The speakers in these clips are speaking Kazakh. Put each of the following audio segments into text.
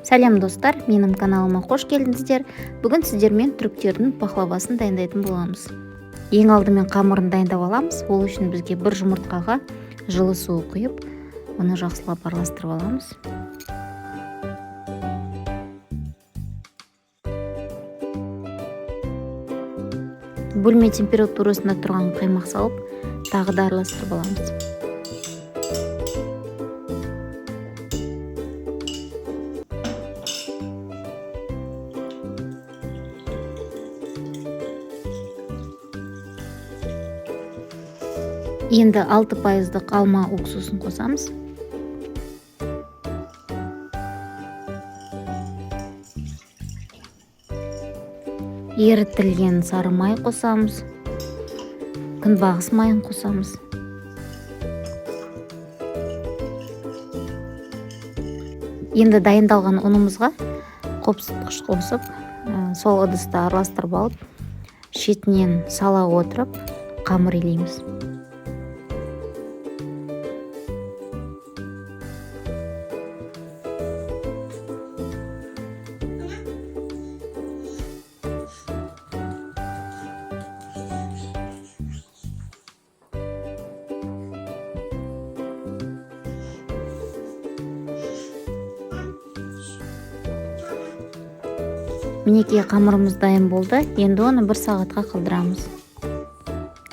Сәлем достар, менің каналыма қош келдіңіздер. Бүгін сіздермен түріктердің бахлавасын дайындайтын боламыз. Ең алдымен қамырын дайындап аламыз. Ол үшін бізге бір жұмыртқаға жылы су құйып, оны жақсылап араластырып аламыз. Бөлме температурасында тұрған қаймақ салып, тағы да араластырып аламыз. Енді 6% алма уксусын қосамыз. Ерітілген сары май қосамыз. Күнбағыс майын қосамыз. Енді дайындалған ұнымызға қопсытқыш қосып, сол ыдысты араластырып алып, шетінен сала отырып, қамыр илейміз. Мінекей қамырымыз дайын болды. Енді оны 1 сағатқа қалдырамыз.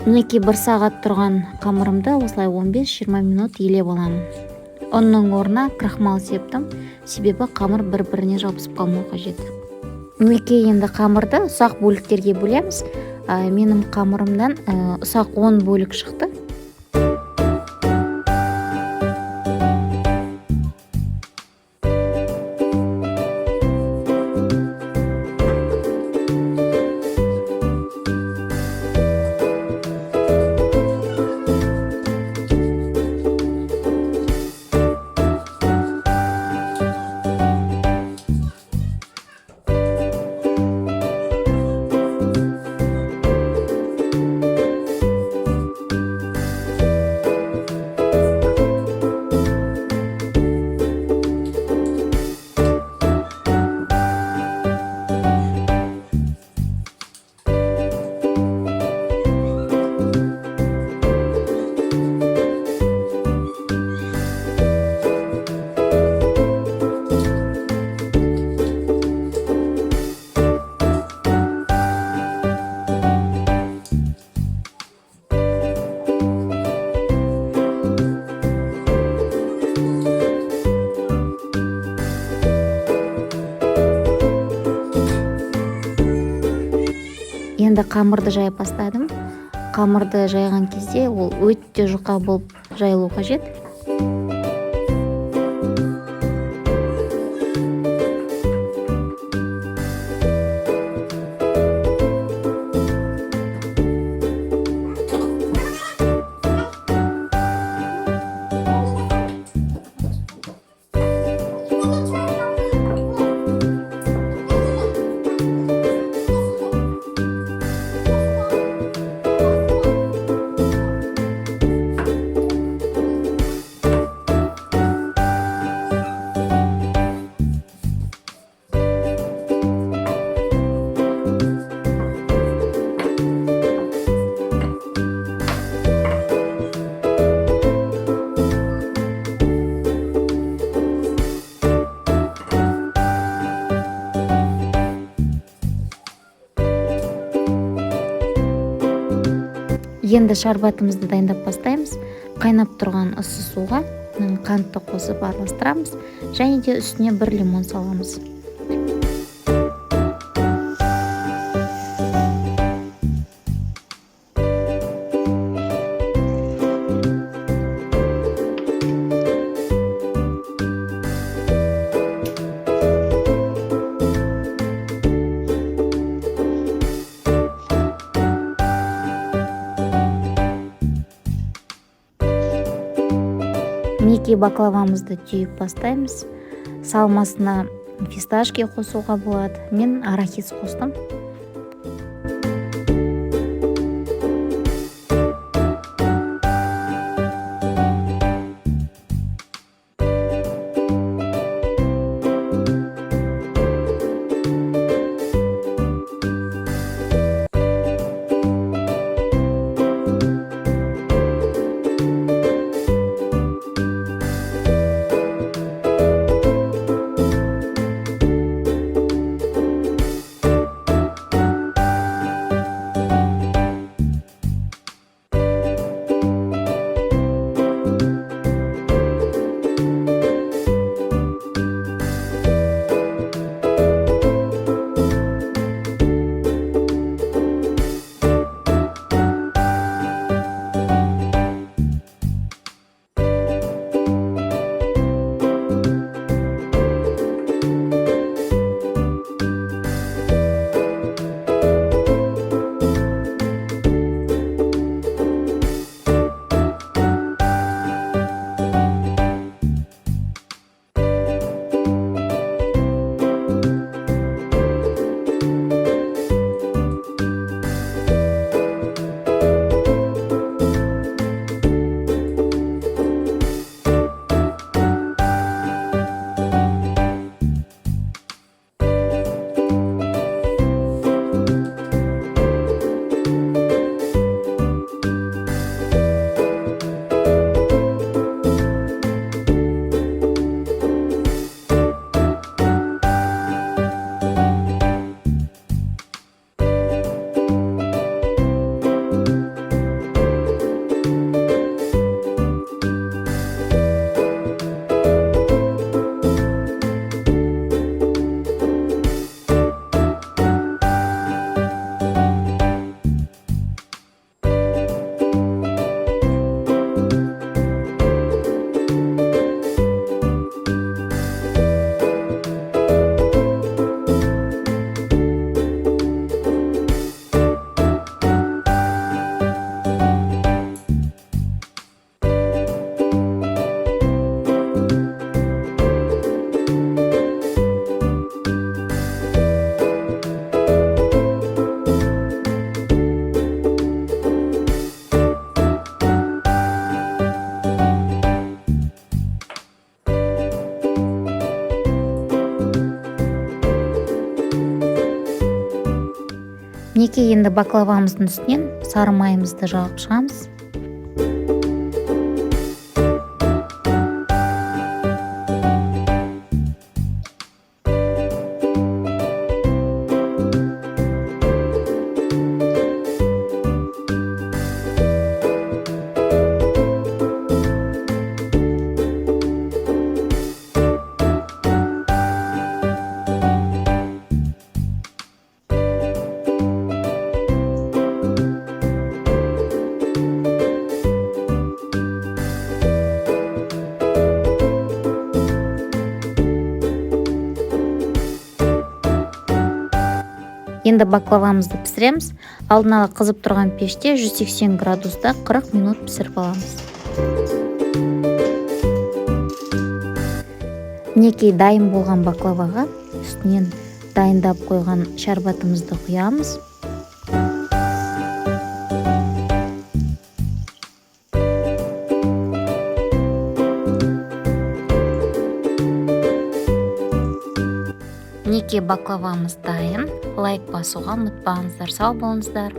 Мінекей 1 сағат тұрған қамырымды осылай 15-20 минут елеп аламын. Оның орнына крахмал септім, себебі қамыр бір-біріне жабысып қалмау қажет. Мінекей енді қамырды ұсақ бөліктерге бөлеміз. Менің қамырымдан ұсақ 10 бөлік шықты. Енді қамырды жайып бастадым. Қамырды жайған кезде ол өте жұқа болып жайылу қажет. Енді шарбатымызды дайындап бастаймыз. Қайнап тұрған ыссы суға қантты қосып араластырамыз, және де үстіне 1 лимон саламыз. Мінекей баклавамызды түйіп бастаймыз. Салмасына фисташки қосуға болады. Мен арахис қостым. Мінекей, енді баклавамыздың үстінен сары майымызды жағып шығамыз. Енді баклавамызды пісіреміз. Алдын ала қызып тұрған пеште 180 градуста 40 минут пісіріп аламыз. Мінекей, дайын болған баклаваға үстінен дайындап қойған шарбатымызды құямыз. Мінекей, баклавамыз дайын. Лайк басуға ұмытпаңыздар. Сау болыңыздар.